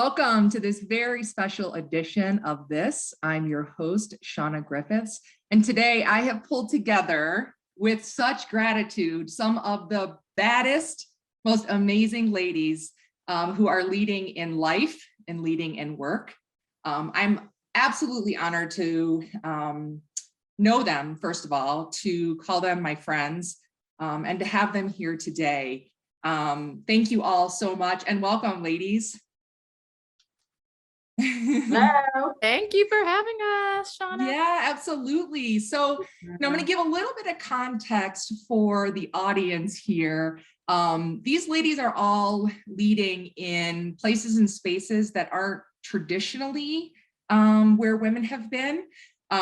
Welcome to this very special edition of this. I'm your host, Shauna Griffiths, and today I have pulled together with such gratitude some of the baddest, most amazing ladies who are leading in life and leading in work. I'm absolutely honored to know them, first of all, to call them my friends, and to have them here today. Thank you all so much, and welcome, ladies. Hello. Thank you for having us, Shauna. Yeah, absolutely. So I'm going to give a little bit of context for the audience here. These ladies are all leading in places and spaces that aren't traditionally where women have been.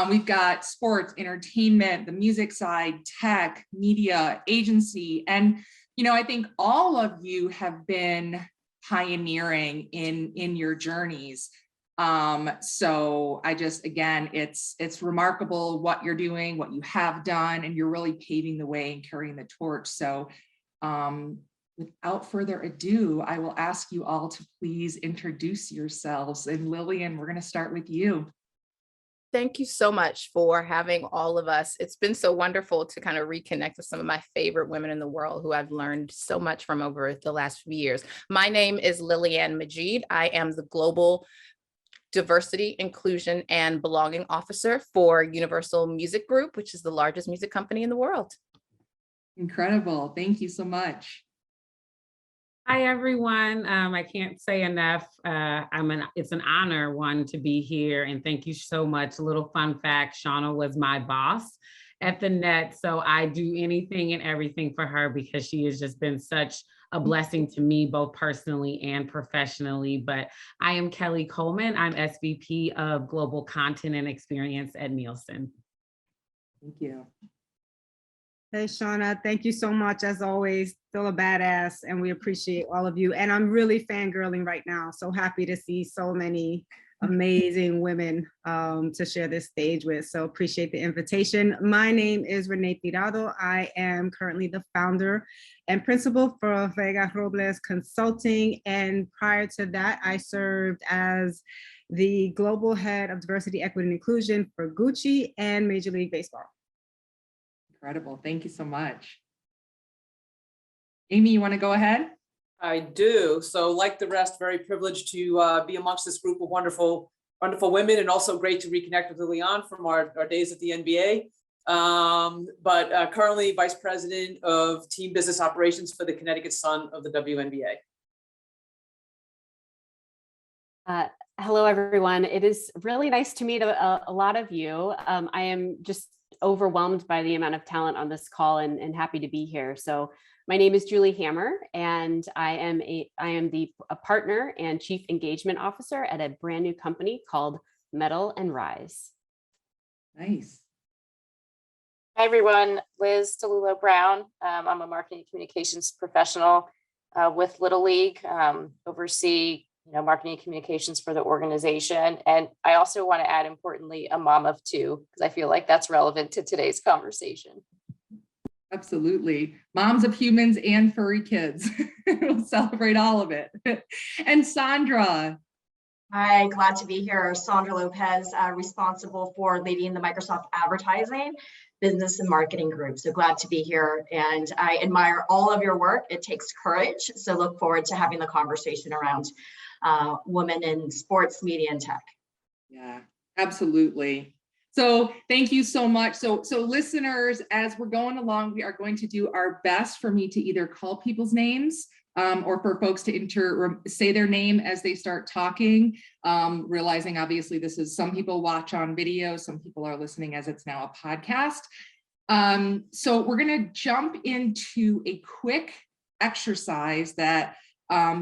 We've got sports, entertainment, the music side, tech, media, agency, and I think all of you have been pioneering in your journeys. So I just, again, it's remarkable what you're doing, what you have done, and you're really paving the way and carrying the torch. So without further ado, I will ask you all to please introduce yourselves. And Lillian, we're going to start with you. Thank you so much for having all of us. It's been so wonderful to kind of reconnect with some of my favorite women in the world who I've learned so much from over the last few years. My name is Lillian Majid. I am the Global Diversity, Inclusion, and Belonging Officer for Universal Music Group, which is the largest music company in the world. Incredible. Thank you so much. Hi, everyone. I can't say enough. It's an honor, to be here, and thank you so much. A little fun fact, Shauna was my boss at the Net, so I do anything and everything for her because she has just been such a blessing to me, both personally and professionally. But I am Kelly Coleman. I'm SVP of Global Content and Experience at Nielsen. Thank you. Hey, Shauna, thank you so much. As always, still a badass, and we appreciate all of you. And I'm really fangirling right now. So happy to see so many amazing women to share this stage with. So appreciate the invitation. My name is Renee Pirado. I am currently the founder and principal for Vega Robles Consulting. And prior to that, I served as the global head of diversity, equity, and inclusion for Gucci and Major League Baseball. Incredible. Thank you so much. Amy, you want to go ahead? I do. So like the rest, very privileged to be amongst this group of wonderful women, and also great to reconnect with Lillian from our days at the NBA. But currently Vice President of Team Business Operations for the Connecticut Sun of the WNBA. Hello, everyone. It is really nice to meet a lot of you. I am just overwhelmed by the amount of talent on this call and happy to be here. So my name is Julie Hammer, and I am a partner and chief engagement officer at a brand new company called Metal and Rise. Nice. Hi, everyone. Liz Tallulah Brown. I'm a marketing communications professional with Little League, oversee marketing communications for the organization. And I also want to add, importantly, a mom of two, because I feel like that's relevant to today's conversation. Absolutely. Moms of humans and furry kids. We'll celebrate all of it. And Sandra. Hi, glad to be here. Sandra Lopez, responsible for leading the Microsoft Advertising Business and Marketing Group. So glad to be here. And I admire all of your work. It takes courage. So look forward to having the conversation around women in sports, media, and tech. Yeah, absolutely. So thank you so much. So listeners, as we're going along, we are going to do our best for me to either call people's names or for folks to say their name as they start talking, realizing obviously this is, some people watch on video, some people are listening as it's now a podcast. So we're going to jump into a quick exercise that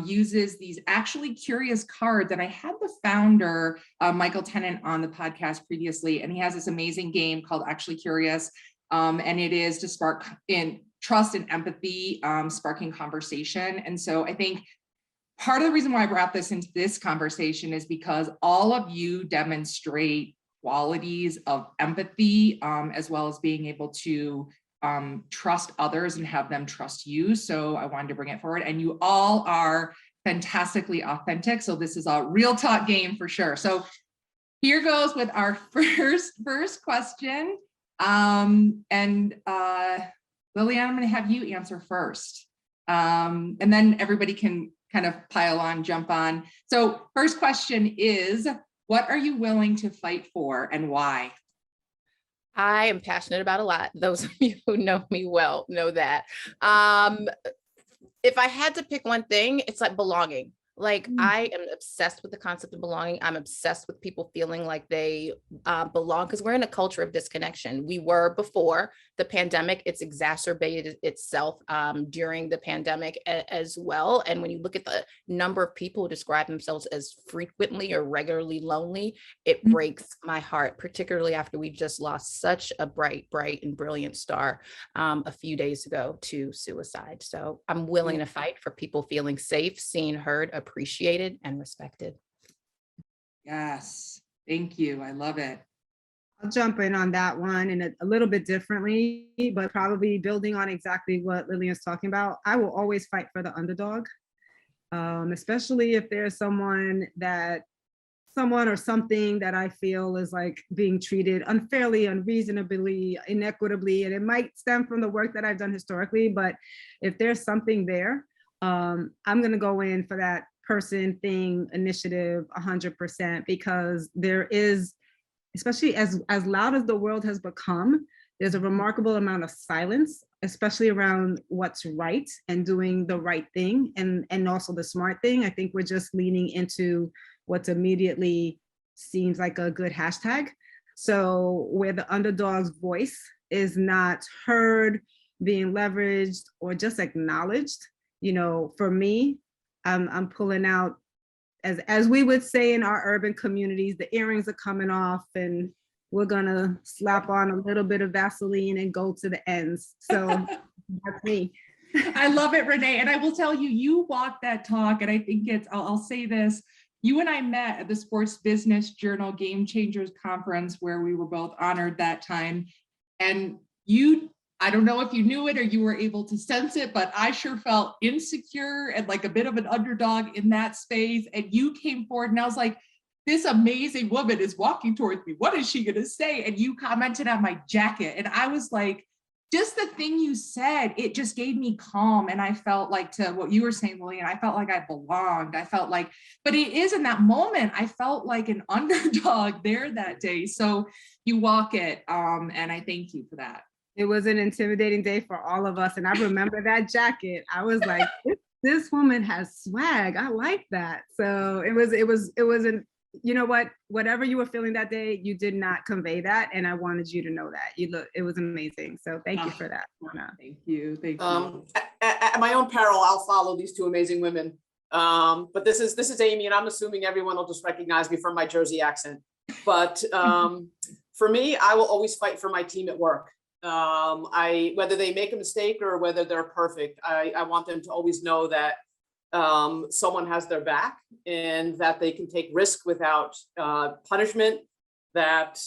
uses these actually curious cards. And I had the founder, Michael Tennant, on the podcast previously, and he has this amazing game called Actually Curious. And it is to spark in trust and empathy, sparking conversation. And so I think part of the reason why I brought this into this conversation is because all of you demonstrate qualities of empathy, as well as being able to trust others and have them trust you. So I wanted to bring it forward. And you all are fantastically authentic. So this is a real talk game for sure. So here goes with our first question. Lillian, I'm going to have you answer first. And then everybody can kind of pile on, jump on. So first question is, what are you willing to fight for and why? I am passionate about a lot. Those of you who know me well know that. If I had to pick one thing, it's like belonging. Like I am obsessed with the concept of belonging. I'm obsessed with people feeling like they belong, because we're in a culture of disconnection. We were before the pandemic. It's exacerbated itself during the pandemic as well. And when you look at the number of people who describe themselves as frequently or regularly lonely, it breaks my heart, particularly after we just lost such a bright and brilliant star a few days ago to suicide. So I'm willing to fight for people feeling safe, seen, heard, appreciated, and respected. Yes, thank you. I love it. I'll jump in on that one and a little bit differently, but probably building on exactly what Lillian's talking about. I will always fight for the underdog, especially if there's someone or something that I feel is like being treated unfairly, unreasonably, inequitably, and it might stem from the work that I've done historically, but if there's something there, I'm gonna go in for that person, thing, initiative 100%, because there is, especially as loud as the world has become, there's a remarkable amount of silence, especially around what's right and doing the right thing and also the smart thing. I think we're just leaning into what's immediately seems like a good hashtag. So where the underdog's voice is not heard, being leveraged, or just acknowledged, you know, for me, I'm pulling out, as we would say in our urban communities, the earrings are coming off and we're gonna slap on a little bit of Vaseline and go to the ends. So that's me. I love it, Renee. And I will tell you, you walk that talk. And I think I'll say this, you and I met at the Sports Business Journal Game Changers Conference, where we were both honored that time. And I don't know if you knew it or you were able to sense it, but I sure felt insecure and like a bit of an underdog in that space. And you came forward and I was like, this amazing woman is walking towards me. What is she going to say? And you commented on my jacket. And I was like, just the thing you said, it just gave me calm. And I felt like, to what you were saying, Lillian, I felt like I belonged. I felt like, but it is in that moment, I felt like an underdog there that day. So you walk it. And I thank you for that. It was an intimidating day for all of us. And I remember that jacket. I was like, this woman has swag. I like that. So it was an, you know what, whatever you were feeling that day, you did not convey that. And I wanted you to know that. It was amazing. So thank you for that. Thank you. Thank you. At my own peril, I'll follow these two amazing women. But this is Amy, and I'm assuming everyone will just recognize me from my Jersey accent. But for me, I will always fight for my team at work. Whether they make a mistake or whether they're perfect, I want them to always know that someone has their back and that they can take risk without punishment, that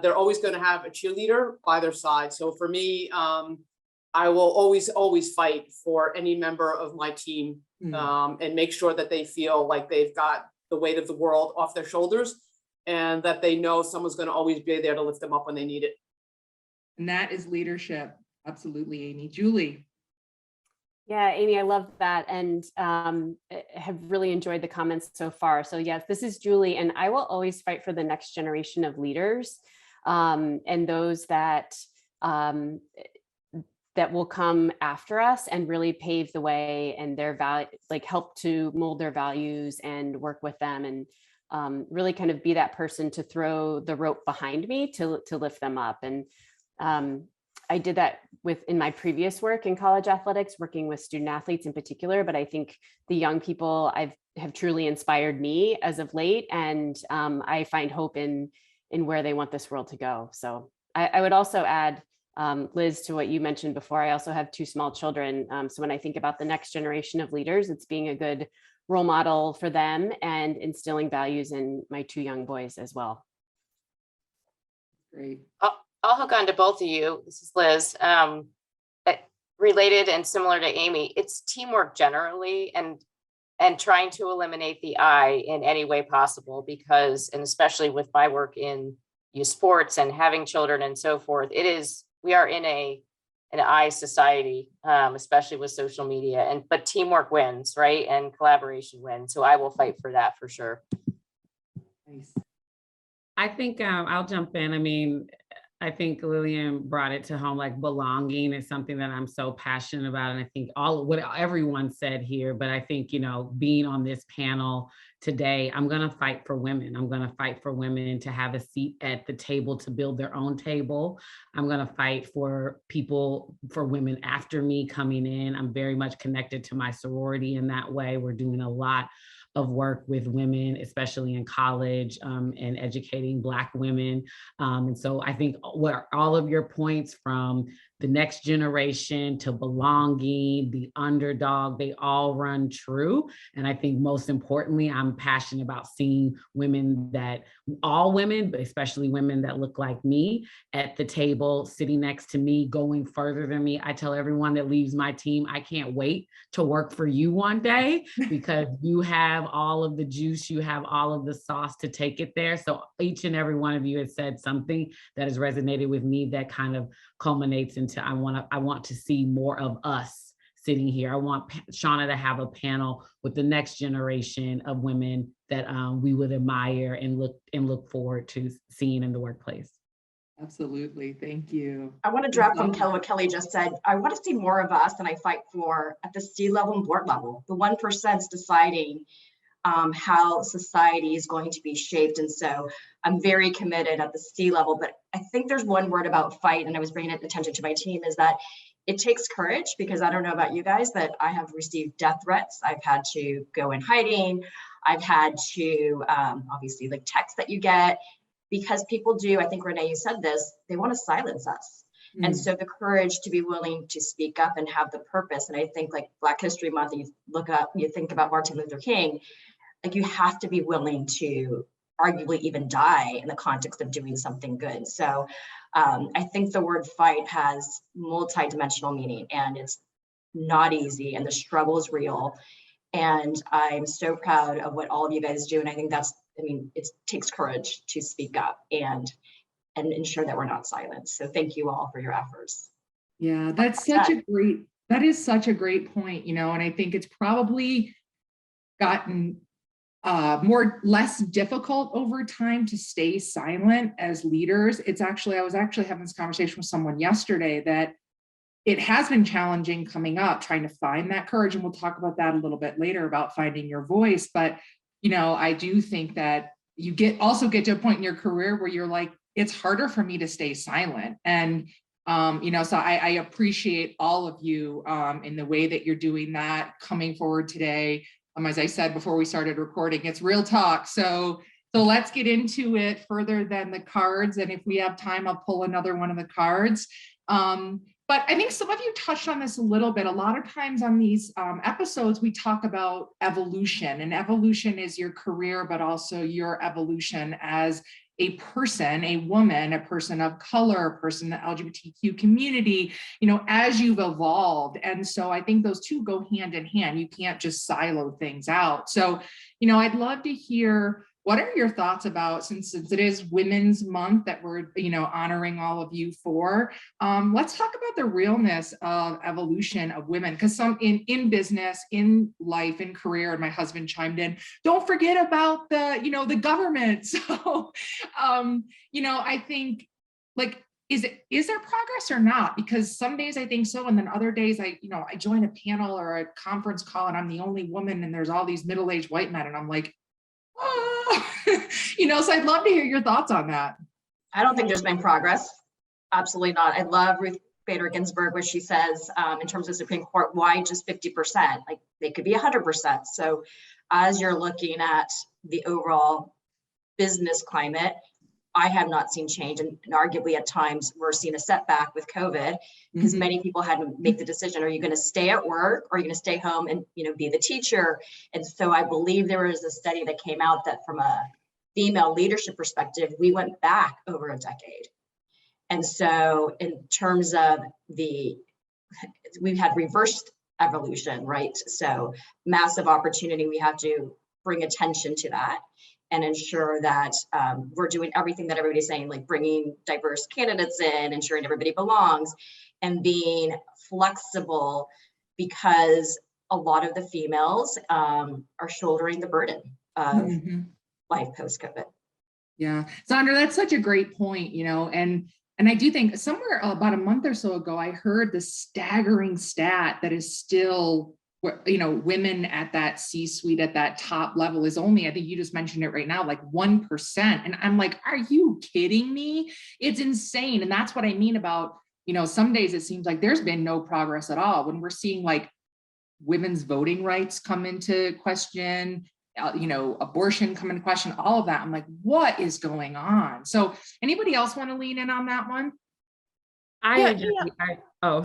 they're always going to have a cheerleader by their side. So for me, I will always fight for any member of my team and make sure that they feel like they've got the weight of the world off their shoulders and that they know someone's going to always be there to lift them up when they need it. And that is leadership. Absolutely, Amy. Julie. Yeah, Amy, I love that, and have really enjoyed the comments so far. So yes, this is Julie, and I will always fight for the next generation of leaders, and those that will come after us and really pave the way, and their value, like help to mold their values and work with them, and really kind of be that person to throw the rope behind me to lift them up. And I did that in my previous work in college athletics, working with student athletes in particular, but I think the young people have truly inspired me as of late, and I find hope in where they want this world to go. So I would also add, Liz, to what you mentioned before, I also have 2 small children. So when I think about the next generation of leaders, it's being a good role model for them and instilling values in my 2 young boys as well. Great. I'll hook on to both of you. This is Liz. Related and similar to Amy, it's teamwork generally. And and trying to eliminate the I in any way possible, because, and especially with my work in youth sports and having children and so forth, we are in an I society, especially with social media, but teamwork wins, right? And collaboration wins. So I will fight for that for sure. Nice. I think I'll jump in. I mean, I think Lillian brought it to home, like belonging is something that I'm so passionate about. And I think what everyone said here, but I think, being on this panel today, I'm going to fight for women. I'm going to fight for women to have a seat at the table, to build their own table. I'm going to fight for women after me coming in. I'm very much connected to my sorority in that way. We're doing a lot of work with women, especially in college, and educating Black women. And so I think what all of your points, from the next generation to belonging, the underdog, they all run true. And I think most importantly, I'm passionate about seeing all women, but especially women that look like me, at the table, sitting next to me, going further than me. I tell everyone that leaves my team, I can't wait to work for you one day, because you have all of the juice, you have all of the sauce to take it there. So each and every one of you has said something that has resonated with me, that kind of culminates into I want to see more of us sitting here. I want Shauna to have a panel with the next generation of women that we would admire and look forward to seeing in the workplace. Absolutely. Thank you. I want to draft from what Kelly just said. I want to see more of us, and I fight for at the C-level and board level. The 1% is deciding how society is going to be shaped. And so I'm very committed at the C-level, but I think there's one word about fight, and I was bringing attention to my team, is that it takes courage, because I don't know about you guys, but I have received death threats. I've had to go in hiding. I've had to, obviously, like texts that you get, because people do, I think, Renee, you said this, they want to silence us. And so the courage to be willing to speak up and have the purpose. And I think, like Black History Month, you think about Martin Luther King, like you have to be willing to arguably even die in the context of doing something good. So I think the word fight has multi-dimensional meaning, and it's not easy, and the struggle is real. And I'm so proud of what all of you guys do. And I think it takes courage to speak up and ensure that we're not silenced. So thank you all for your efforts. Yeah, that is such a great point, and I think it's probably gotten less difficult over time to stay silent as leaders. I was actually having this conversation with someone yesterday that it has been challenging coming up, trying to find that courage. And we'll talk about that a little bit later, about finding your voice. But, I do think that you also get to a point in your career where you're like, it's harder for me to stay silent. And, so I appreciate all of you in the way that you're doing that, coming forward today. As I said before we started recording, it's real talk. So let's get into it further than the cards. And if we have time, I'll pull another one of the cards. But I think some of you touched on this a little bit. A lot of times on these episodes, we talk about evolution, and evolution is your career, but also your evolution as a person, a woman, a person of color, a person in the LGBTQ community, as you've evolved. And so I think those two go hand in hand. You can't just silo things out. So, I'd love to hear, what are your thoughts about, since it is Women's Month that we're, honoring all of you for, let's talk about the realness of evolution of women, because some in business, in life, in career, and my husband chimed in, don't forget about the government. So, I think, like, is there progress or not? Because some days I think so, and then other days I join a panel or a conference call and I'm the only woman and there's all these middle-aged white men and I'm like, oh. So I'd love to hear your thoughts on that. I don't think there's been progress. Absolutely not. I love Ruth Bader Ginsburg, where she says, in terms of Supreme Court, why just 50%? Like, they could be 100%. So as you're looking at the overall business climate, I have not seen change. And arguably at times we're seeing a setback with COVID, because many people had to make the decision, are you going to stay at work or are you going to stay home and, be the teacher? And so I believe there was a study that came out that from a female leadership perspective, we went back over a decade. And so in terms of we've had reversed evolution, right? So massive opportunity. We have to bring attention to that and ensure that we're doing everything that everybody's saying, like bringing diverse candidates in, ensuring everybody belongs, and being flexible, because a lot of the females are shouldering the burden of life post-COVID. Yeah, Sandra, that's such a great point, and I do think somewhere about a month or so ago, I heard the staggering stat that is still, women at that C-suite, at that top level is only, I think you just mentioned it right now, like 1%. And I'm like, are you kidding me? It's insane. And that's what I mean about, some days it seems like there's been no progress at all when we're seeing like women's voting rights come into question, abortion come into question, all of that. I'm like, what is going on? So anybody else want to lean in on that one? I agree.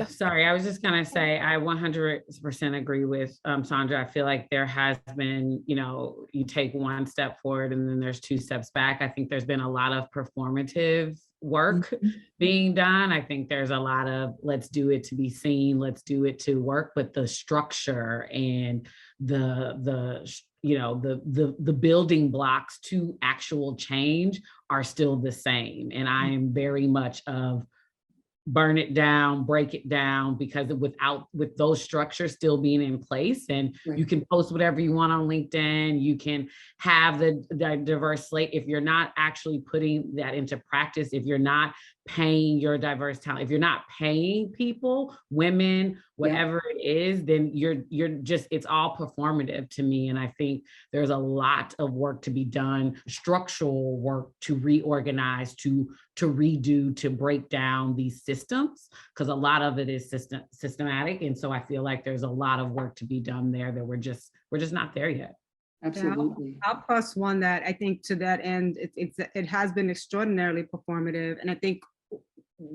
Sorry. I was just going to say, I 100% agree with Sandra. I feel like there has been, you take one step forward and then there's 2 steps back. I think there's been a lot of performative work being done. I think there's a lot of, let's do it to be seen, let's do it to work, but the structure and the building blocks to actual change are still the same. And I am very much of burn it down, break it down, because with those structures still being in place, and you can post whatever you want on LinkedIn, you can have the diverse slate. If you're not actually putting that into practice, if you're not paying your diverse talent, if you're not paying people, women, whatever it is, then you're just, it's all performative to me. And I think there's a lot of work to be done, structural work to reorganize, to redo, to break down these systems, because a lot of it is systematic. And so I feel like there's a lot of work to be done there that we're just not there yet. Absolutely. I'll plus one that I think to that end, it has been extraordinarily performative. And I think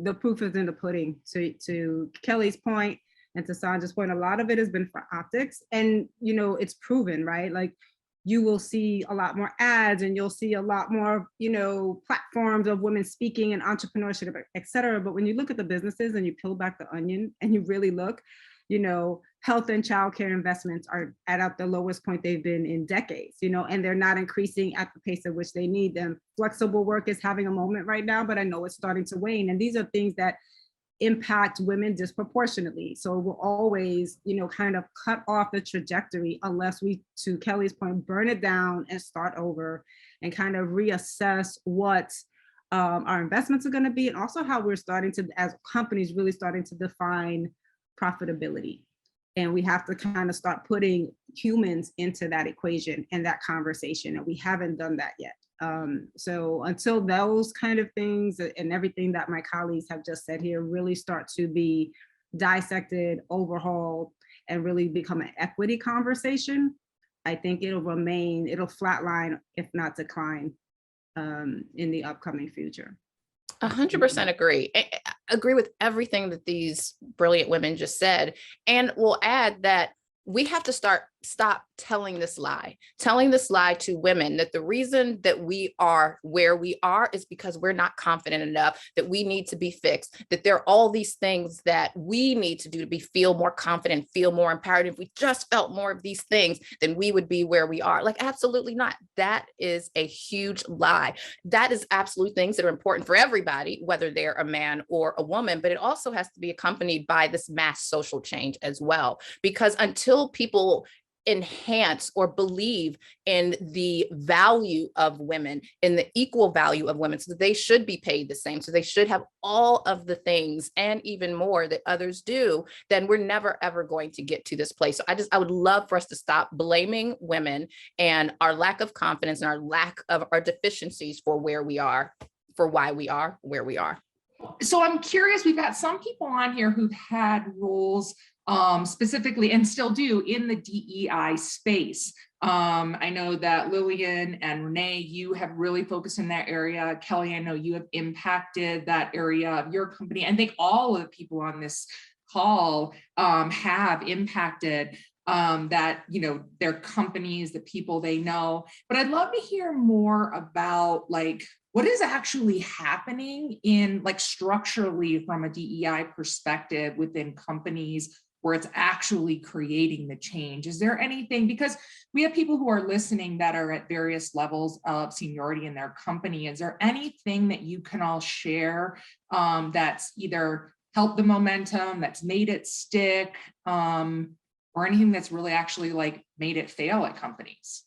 the proof is in the pudding. To Kelly's point and to Sandra's point, a lot of it has been for optics, and it's proven, right? Like you will see a lot more ads, and you'll see a lot more, platforms of women speaking and entrepreneurship, et cetera. But when you look at the businesses and you peel back the onion and you really look, health and childcare investments are at the lowest point they've been in decades, and they're not increasing at the pace at which they need them. Flexible work is having a moment right now, but I know it's starting to wane. And these are things that impact women disproportionately. So we'll always, kind of cut off the trajectory unless we, to Kelly's point, burn it down and start over and kind of reassess what our investments are going to be, and also how we're starting to, as companies, really starting to define profitability. And we have to kind of start putting humans into that equation and that conversation. And we haven't done that yet. So until those kind of things and everything that my colleagues have just said here really start to be dissected, overhauled, and really become an equity conversation, I think it'll flatline, if not decline, in the upcoming future. 100% agree. Agree with everything that these brilliant women just said. And we'll add that we have to stop telling this lie to women, that the reason that we are where we are is because we're not confident enough, that we need to be fixed, that there are all these things that we need to do to feel more confident, feel more empowered. If we just felt more of these things, then we would be where we are. Like, absolutely not. That is a huge lie. That is absolute things that are important for everybody, whether they're a man or a woman, but it also has to be accompanied by this mass social change as well, because until people enhance or believe in the value of women, in the equal value of women, so that they should be paid the same, so they should have all of the things and even more that others do, then we're never ever going to get to this place. So I would love for us to stop blaming women and our lack of confidence and our lack of our deficiencies for where we are, for why we are where we are. So I'm curious, we've got some people on here who've had roles specifically, and still do, in the DEI space. I know that Lillian and Renee, you have really focused in that area. Kelly, I know you have impacted that area of your company. I think all of the people on this call have impacted that, their companies, the people they know. But I'd love to hear more about what is actually happening in structurally from a DEI perspective within companies where it's actually creating the change? Is there anything, because we have people who are listening that are at various levels of seniority in their company, is there anything that you can all share that's either helped the momentum, that's made it stick, or anything that's really actually like made it fail at companies?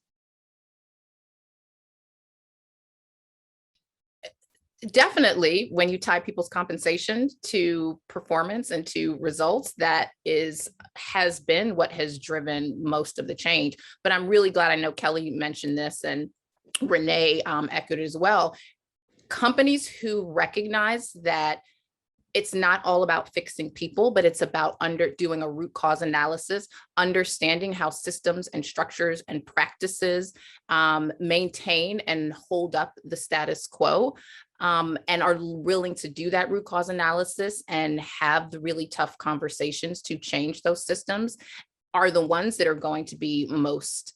Definitely, when you tie people's compensation to performance and to results, that has been what has driven most of the change. But I'm really glad, I know Kelly mentioned this and Renee echoed it as well. Companies who recognize that it's not all about fixing people, but it's about doing a root cause analysis, understanding how systems and structures and practices maintain and hold up the status quo, and are willing to do that root cause analysis and have the really tough conversations to change those systems, are the ones that are going to be most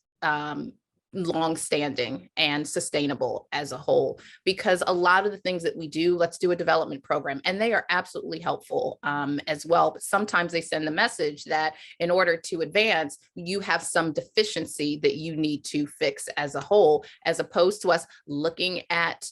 long-standing and sustainable as a whole. Because a lot of the things that we do, let's do a development program, and they are absolutely helpful as well. But sometimes they send the message that in order to advance, you have some deficiency that you need to fix as a whole, as opposed to us looking at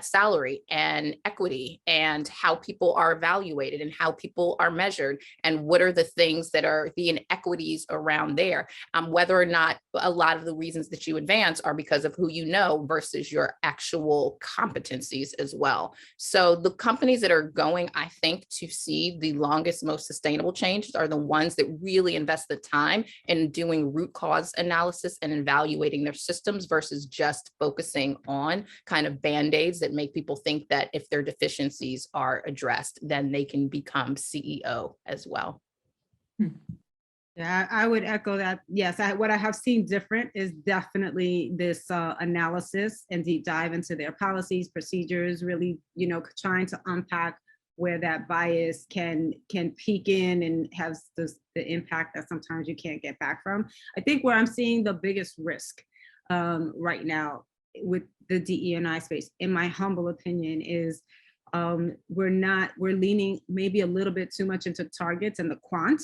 salary and equity and how people are evaluated and how people are measured and what are the things that are the inequities around there, whether or not a lot of the reasons that you advance are because of who you know versus your actual competencies as well. So the companies that are going, I think, to see the longest, most sustainable changes are the ones that really invest the time in doing root cause analysis and evaluating their systems versus just focusing on kind of band-aids that make people think that if their deficiencies are addressed, then they can become CEO as well. Yeah, I would echo that. Yes, what I have seen different is definitely this analysis and deep dive into their policies, procedures, really, trying to unpack where that bias can peek in and has the impact that sometimes you can't get back from. I think where I'm seeing the biggest risk right now with the DE&I space, in my humble opinion, is we're leaning maybe a little bit too much into targets and the quant,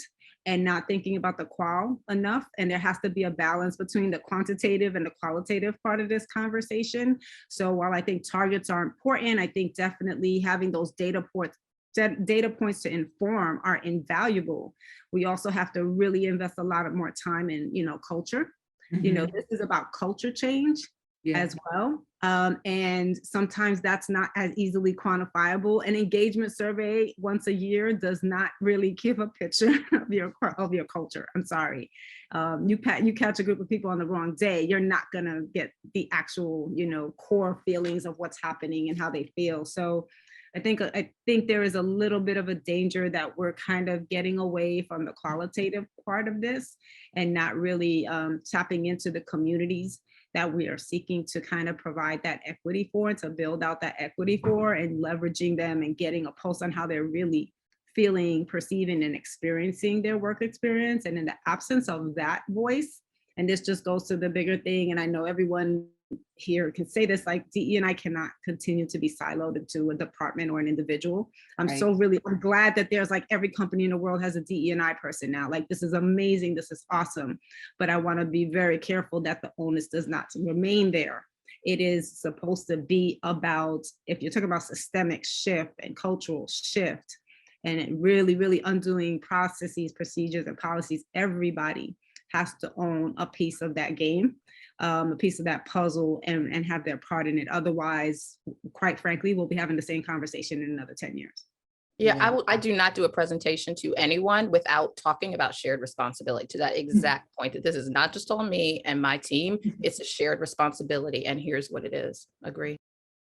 and not thinking about the qual enough. And there has to be a balance between the quantitative and the qualitative part of this conversation. So while I think targets are important, I think definitely having those data points to inform are invaluable. We also have to really invest a lot of more time in, culture. Mm-hmm. This is about culture change as well. And sometimes that's not as easily quantifiable. An engagement survey once a year does not really give a picture of your culture. I'm sorry. You catch a group of people on the wrong day, you're not gonna get the actual, core feelings of what's happening and how they feel. So I think there is a little bit of a danger that we're kind of getting away from the qualitative part of this and not really tapping into the communities that we are seeking to kind of provide that equity for, and to build out that equity for, and leveraging them and getting a pulse on how they're really feeling, perceiving, and experiencing their work experience. And in the absence of that voice, and this just goes to the bigger thing, and I know everyone here can say this, like DE&I cannot continue to be siloed into a department or an individual. I'm glad that there's like every company in the world has a DE&I person now. Like, this is amazing, this is awesome. But I want to be very careful that the onus does not remain there. It is supposed to be about, if you're talking about systemic shift and cultural shift, and really, really undoing processes, procedures, and policies, everybody has to own a piece of that game, a piece of that puzzle, and have their part in it. Otherwise, quite frankly, we'll be having the same conversation in another 10 years. Yeah, I do not do a presentation to anyone without talking about shared responsibility, to that exact point, that this is not just on me and my team, it's a shared responsibility, and here's what it is. Agree.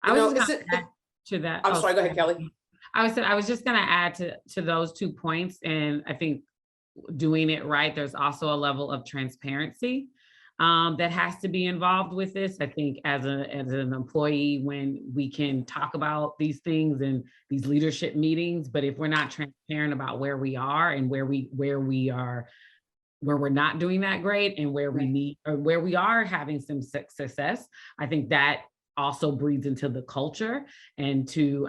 I was just gonna add to that. I'm sorry, go ahead, Kelly. I was just gonna add to those 2 points, and I think doing it right, there's also a level of transparency that has to be involved with this. I think as an employee, when we can talk about these things in these leadership meetings, but if we're not transparent about where we are and where we're not doing that great, and where we need, or where we are having some success, I think that also breathes into the culture. And to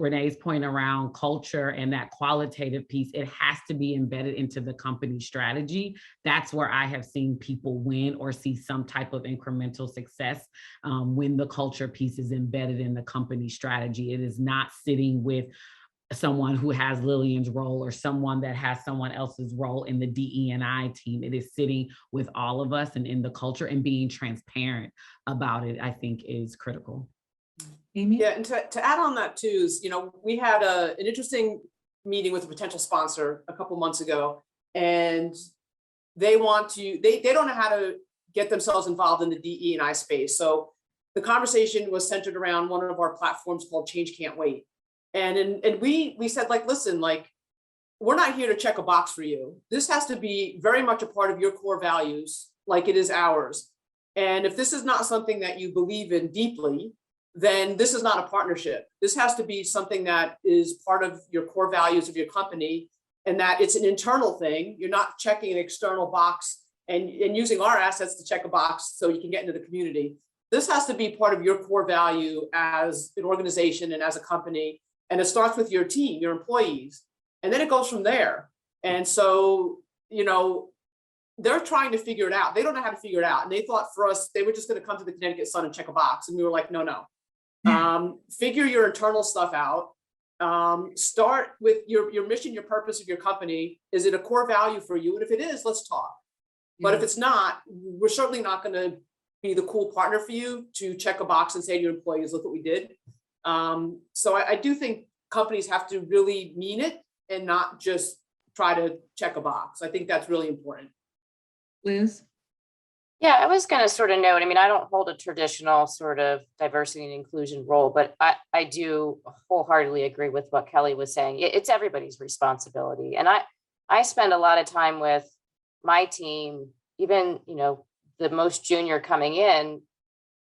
Renee's point around culture and that qualitative piece, it has to be embedded into the company strategy. That's where I have seen people win or see some type of incremental success when the culture piece is embedded in the company strategy. It is not sitting with someone who has Lillian's role or someone that has someone else's role in the DE&I team. It is sitting with all of us and in the culture, and being transparent about it, I think, is critical. Amy? Yeah, and to add on that too is, we had an interesting meeting with a potential sponsor a couple months ago, and they don't know how to get themselves involved in the DE&I space. So the conversation was centered around one of our platforms called Change Can't Wait. And we said, listen, we're not here to check a box for you. This has to be very much a part of your core values, like it is ours. And if this is not something that you believe in deeply, then this is not a partnership. This has to be something that is part of your core values of your company, and that it's an internal thing. You're not checking an external box and using our assets to check a box so you can get into the community. This has to be part of your core value as an organization and as a company. And it starts with your team, your employees, and then it goes from there. And so, they're trying to figure it out. They don't know how to figure it out. And they thought for us, they were just going to come to the Connecticut Sun and check a box. And we were like, no. Figure your internal stuff out. Start with your mission, your purpose of your company. Is it a core value for you? And if it is, let's talk. But if it's not, we're certainly not going to be the cool partner for you to check a box and say to your employees, look what we did. So I do think companies have to really mean it and not just try to check a box. I think that's really important. Liz? Yeah, I was going to sort of note, I don't hold a traditional sort of diversity and inclusion role, but I do wholeheartely agree with what Kelly was saying. It's everybody's responsibility. And I spend a lot of time with my team, even, the most junior coming in,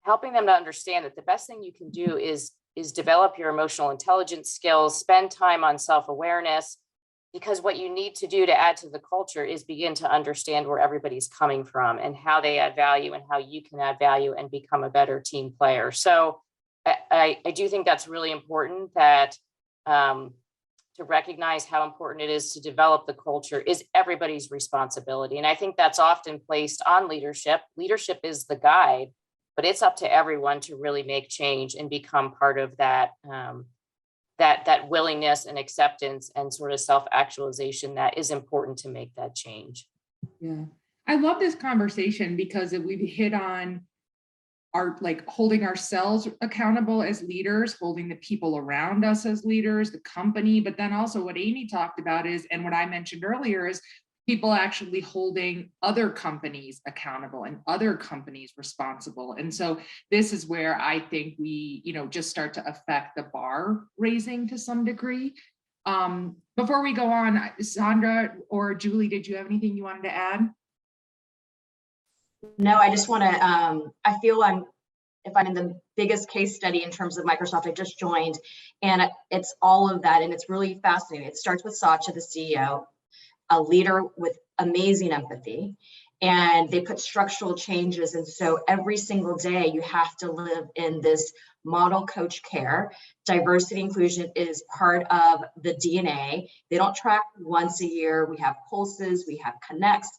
helping them to understand that the best thing you can do is develop your emotional intelligence skills, spend time on self-awareness, because what you need to do to add to the culture is begin to understand where everybody's coming from and how they add value and how you can add value and become a better team player. So I do think that's really important, that to recognize how important it is to develop the culture is everybody's responsibility. And I think that's often placed on leadership. Leadership is the guide, but it's up to everyone to really make change and become part of that, that willingness and acceptance and sort of self-actualization that is important to make that change. Yeah, I love this conversation because we've hit on our holding ourselves accountable as leaders, holding the people around us as leaders, the company, but then also what Amy talked about is, and what I mentioned earlier, is people actually holding other companies accountable and other companies responsible. And so this is where I think we, just start to affect the bar raising to some degree. Before we go on, Sandra or Julie, did you have anything you wanted to add? No, I just want to, I feel if I'm in the biggest case study in terms of Microsoft, I just joined, and it's all of that. And it's really fascinating. It starts with Satya, the CEO, a leader with amazing empathy, and they put structural changes. And so every single day you have to live in this model coach care. Diversity inclusion is part of the DNA. They don't track once a year. We have pulses, we have connects.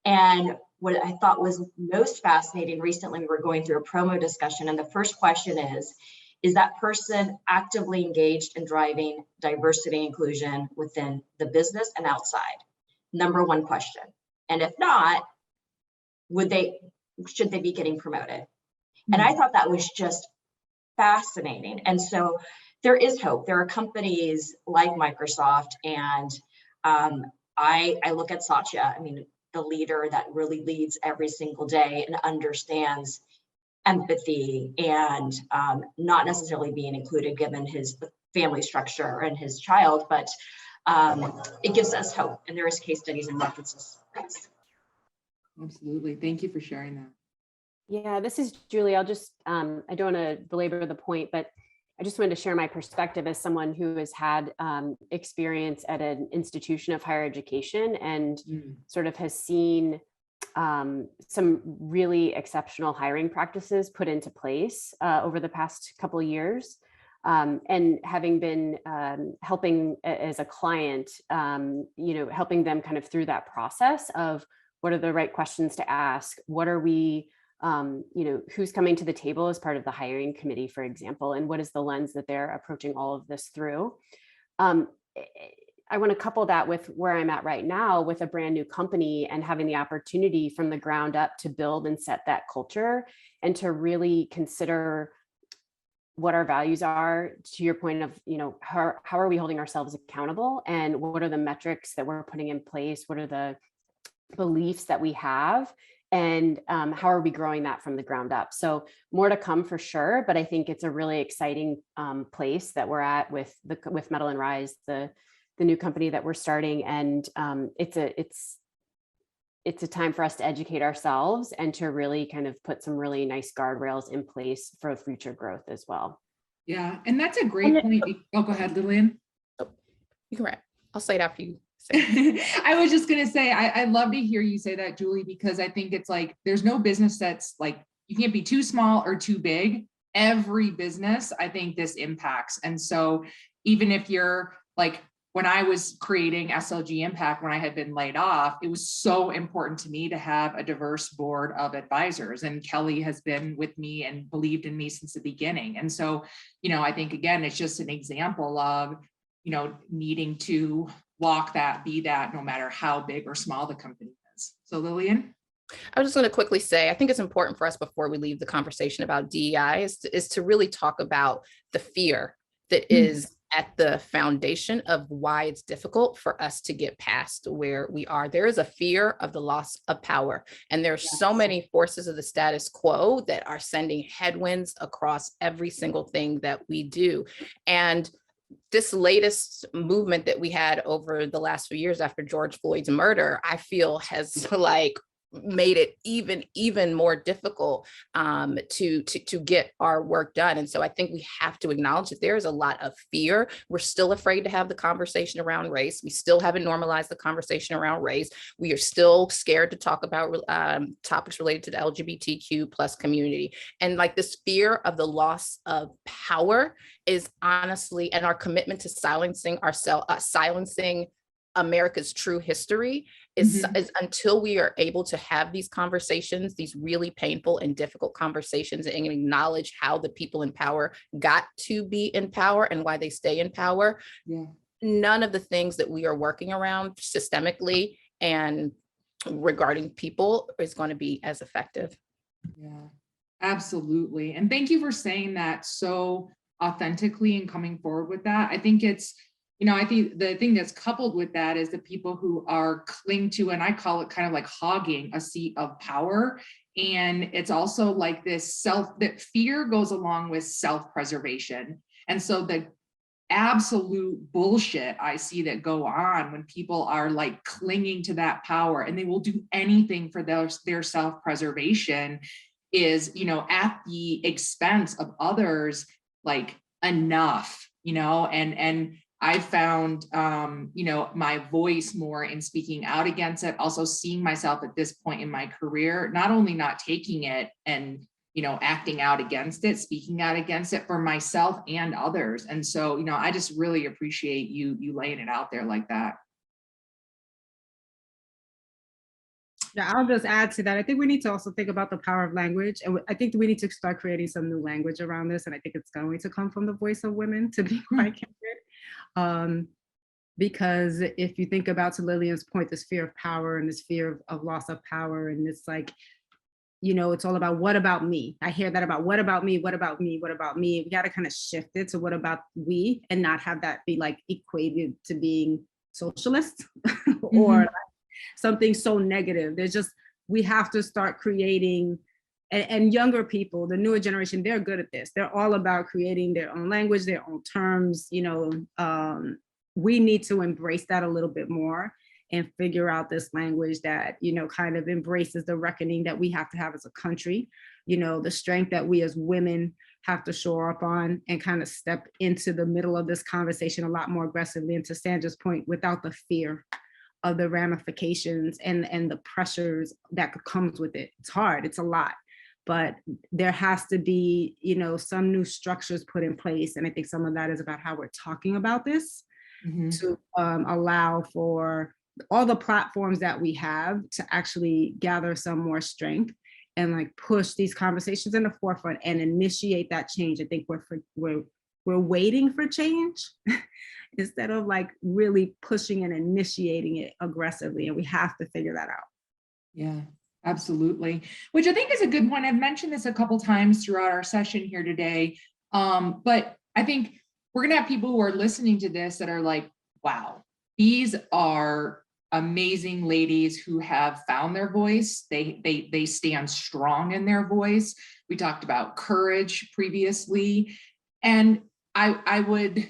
And what I thought was most fascinating recently, we were going through a promo discussion, and the first question is that person actively engaged in driving diversity and inclusion within the business and outside? Number one question. And if not, should they be getting promoted? And I thought that was just fascinating. And so there is hope. There are companies like Microsoft, and I look at Satya, the leader that really leads every single day and understands empathy and not necessarily being included given his family structure and his child, but it gives us hope. And there is case studies and references. Thanks. Absolutely. Thank you for sharing that. Yeah, this is Julie. I'll just, I don't want to belabor the point, but I just wanted to share my perspective as someone who has had experience at an institution of higher education and sort of has seen some really exceptional hiring practices put into place over the past couple of years. And having been helping as a client, helping them kind of through that process of what are the right questions to ask, what are we, who's coming to the table as part of the hiring committee, for example, and what is the lens that they're approaching all of this through. I want to couple that with where I'm at right now with a brand new company and having the opportunity from the ground up to build and set that culture and to really consider what our values are, to your point of, how are we holding ourselves accountable, and what are the metrics that we're putting in place? What are the beliefs that we have, and how are we growing that from the ground up? So more to come for sure, but I think it's a really exciting place that we're at with Metal and Rise, the new company that we're starting. And it's a time for us to educate ourselves and to really kind of put some really nice guardrails in place for future growth as well. Yeah, and that's a great point. Oh, go ahead, Lillian. Oh, you can wrap. I'll say it after you. I was just going to say, I love to hear you say that, Julie, because I think it's like, there's no business that's like, you can't be too small or too big. Every business, I think this impacts. And so even if you're like, when I was creating SLG Impact, when I had been laid off, it was so important to me to have a diverse board of advisors. And Kelly has been with me and believed in me since the beginning. And so, I think, again, it's just an example of, needing to walk that, be that, no matter how big or small the company is. So Lillian? I was just going to quickly say, I think it's important for us before we leave the conversation about DEI is to really talk about the fear that is at the foundation of why it's difficult for us to get past where we are. There is a fear of the loss of power. And there's so many forces of the status quo that are sending headwinds across every single thing that we do. And this latest movement that we had over the last few years after George Floyd's murder, I feel has made it even more difficult to get our work done. And so I think we have to acknowledge that there is a lot of fear. We're still afraid to have the conversation around race. We still haven't normalized the conversation around race. We are still scared to talk about topics related to the LGBTQ plus community. And like this fear of the loss of power is honestly, and our commitment to silencing America's true history is until we are able to have these conversations, these really painful and difficult conversations, and acknowledge how the people in power got to be in power and why they stay in power. Yeah. None of the things that we are working around systemically and regarding people is going to be as effective. Yeah, absolutely. And thank you for saying that so authentically and coming forward with that. I think it's, I think the thing that's coupled with that is the people who are cling to, and I call it kind of like hogging a seat of power. And it's also like this that fear goes along with self-preservation. And so the absolute bullshit I see that go on when people are like clinging to that power and they will do anything for their self-preservation is, at the expense of others, like enough, and I found, my voice more in speaking out against it, also seeing myself at this point in my career, not only not taking it and, acting out against it, speaking out against it for myself and others. And so, I just really appreciate you laying it out there like that. Yeah, I'll just add to that. I think we need to also think about the power of language. And I think we need to start creating some new language around this. And I think it's going to come from the voice of women, to be quite candid. Because if you think about, to Lillian's point, this fear of power and this fear of loss of power, and it's like, it's all about what about me? I hear that about what about me? What about me? What about me? We got to kind of shift it to what about we, and not have that be like equated to being socialist or something so negative. We have to start creating, and younger people, the newer generation, they're good at this. They're all about creating their own language, their own terms. We need to embrace that a little bit more and figure out this language that, kind of embraces the reckoning that we have to have as a country, the strength that we as women have to shore up on, and kind of step into the middle of this conversation a lot more aggressively. And to Sandra's point, without the fear of the ramifications and the pressures that comes with it. It's hard, it's a lot, but there has to be, you know, some new structures put in place. And I think some of that is about how we're talking about this to allow for all the platforms that we have to actually gather some more strength and like push these conversations in the forefront and initiate that change. I think we're waiting for change instead of like really pushing and initiating it aggressively. And we have to figure that out. Yeah, absolutely. Which I think is a good one. I've mentioned this a couple times throughout our session here today. But I think we're going to have people who are listening to this that are like, wow, these are amazing ladies who have found their voice. They stand strong in their voice. We talked about courage previously. And I would,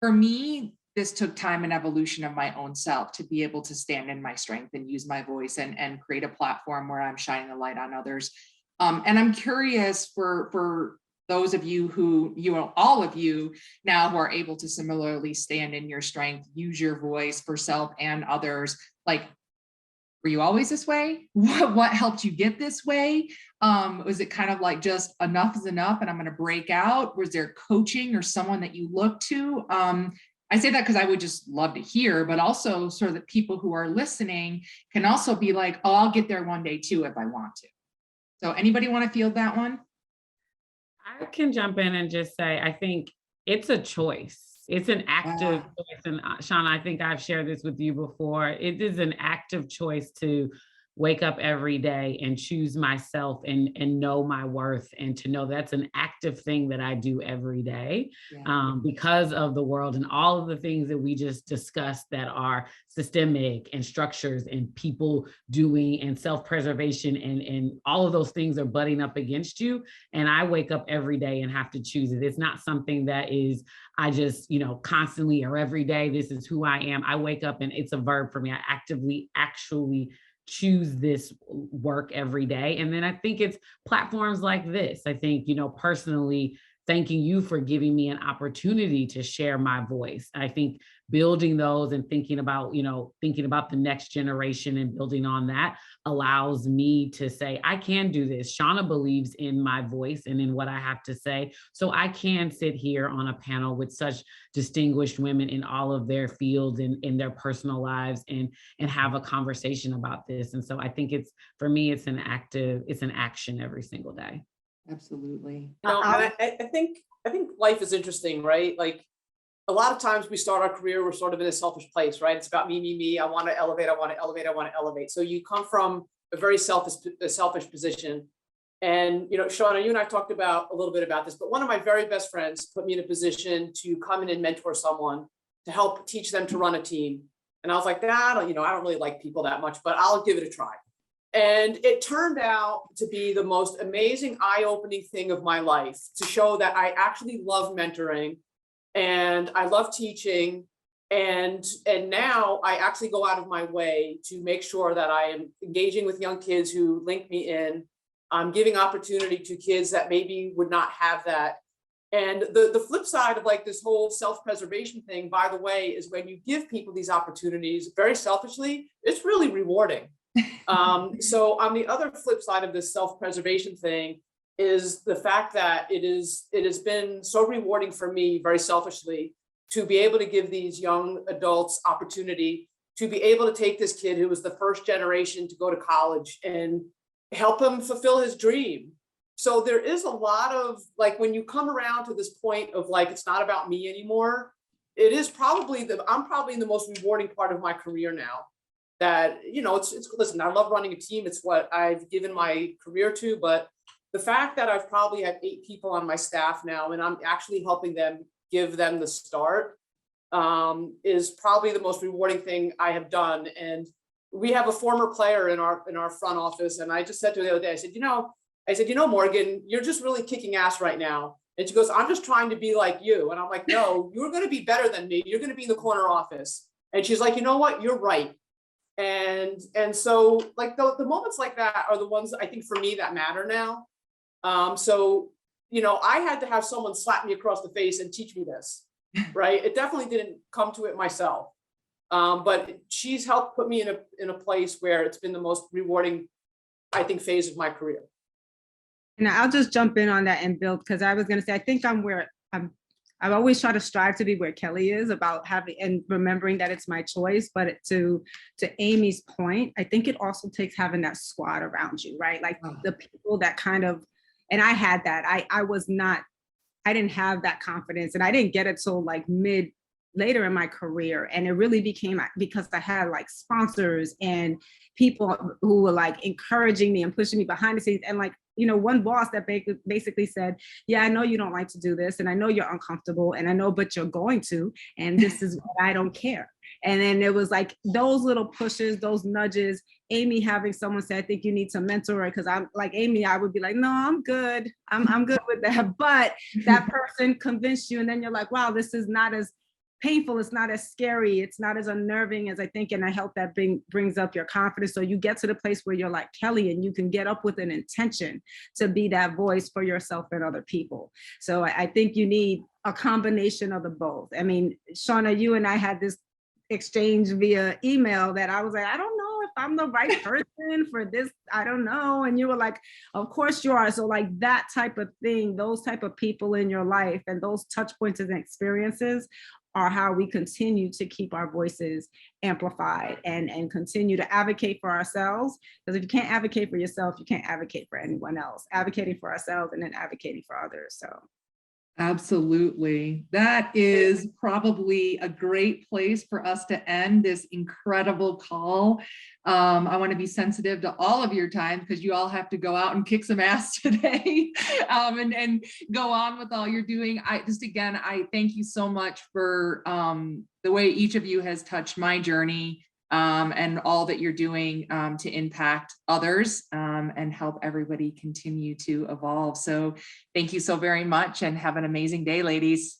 for me, this took time and evolution of my own self to be able to stand in my strength and use my voice and create a platform where I'm shining the light on others. And I'm curious for those of you who, all of you now who are able to similarly stand in your strength, use your voice for self and others, like, were you always this way? What helped you get this way? Was it kind of like just enough is enough and I'm going to break out? Was there coaching or someone that you look to? I say that because I would just love to hear, but also sort of that people who are listening can also be like, oh, I'll get there one day too if I want to. So anybody want to field that one? I can jump in and just say, I think it's a choice. It's an active choice. And Shauna, I think I've shared this with you before. It is an active choice to wake up every day and choose myself and know my worth, and to know that's an active thing that I do every day because of the world and all of the things that we just discussed that are systemic and structures and people doing and self-preservation and all of those things are butting up against you. And I wake up every day and have to choose it. It's not something that is, I just, constantly or every day, this is who I am. I wake up and it's a verb for me. I actively actually choose this work every day. And then I think it's platforms like this. I think, personally, thanking you for giving me an opportunity to share my voice. I think building those and thinking about the next generation and building on that allows me to say, I can do this. Shauna believes in my voice and in what I have to say. So I can sit here on a panel with such distinguished women in all of their fields and in their personal lives and have a conversation about this. And so I think for me, it's an action every single day. Absolutely. And I think life is interesting, right? Like a lot of times we start our career, we're sort of in a selfish place, right? It's about me. I want to elevate. I want to elevate. I want to elevate. So you come from a very selfish position. And, Shauna, you and I talked about a little bit about this, but one of my very best friends put me in a position to come in and mentor someone to help teach them to run a team. And I was like, I don't really like people that much, but I'll give it a try. And it turned out to be the most amazing, eye-opening thing of my life, to show that I actually love mentoring and I love teaching. And now I actually go out of my way to make sure that I am engaging with young kids who link me in. I'm giving opportunity to kids that maybe would not have that. And the flip side of like this whole self-preservation thing, by the way, is when you give people these opportunities very selfishly, it's really rewarding. So on the other flip side of this self-preservation thing is the fact that it has been so rewarding for me very selfishly to be able to give these young adults opportunity to be able to take this kid who was the first generation to go to college and help him fulfill his dream. So there is a lot of like, when you come around to this point of like, it's not about me anymore, it is probably I'm probably in the most rewarding part of my career now. That, it's listen, I love running a team. It's what I've given my career to, but the fact that I've probably had 8 people on my staff now, and I'm actually helping them give them the start, is probably the most rewarding thing I have done. And we have a former player in our front office. And I just said to her the other day, I said, Morgan, you're just really kicking ass right now. And she goes, I'm just trying to be like you. And I'm like, no, you're going to be better than me. You're going to be in the corner office. And she's like, you know what? You're right. And so like the moments like that are the ones I think for me that matter now. So, I had to have someone slap me across the face and teach me this, right? It definitely didn't come to it myself. But she's helped put me in a place where it's been the most rewarding, I think, phase of my career. And I'll just jump in on that and build, because I was going to say, I think I've always tried to strive to be where Kelly is about having and remembering that it's my choice. But to Amy's point, I think it also takes having that squad around you, right? Like the people that kind of, and I had that. I didn't have that confidence, and I didn't get it till like later in my career. And it really became because I had like sponsors and people who were like encouraging me and pushing me behind the scenes. And like, you know, one boss that basically said, yeah, I know you don't like to do this, and I know you're uncomfortable, and I know, but you're going to, and this is what I don't care. And then it was like those little pushes, those nudges, Amy having someone say, I think you need to mentor her, because I'm like Amy, I would be like, no, I'm good. I'm good with that. But that person convinced you, and then you're like, wow, this is not as painful, it's not as scary, it's not as unnerving as I think, and I hope that brings up your confidence. So you get to the place where you're like Kelly, and you can get up with an intention to be that voice for yourself and other people. So I think you need a combination of the both. I mean, Shauna, you and I had this exchange via email that I was like, I don't know if I'm the right person for this, I don't know. And you were like, of course you are. So like that type of thing, those type of people in your life and those touch points and experiences are how we continue to keep our voices amplified and continue to advocate for ourselves. Because if you can't advocate for yourself, you can't advocate for anyone else. Advocating for ourselves and then advocating for others. So. Absolutely. That is probably a great place for us to end this incredible call. I want to be sensitive to all of your time, because you all have to go out and kick some ass today and go on with all you're doing. I thank you so much for the way each of you has touched my journey and all that you're doing to impact others and help everybody continue to evolve. So thank you so very much, and have an amazing day, ladies.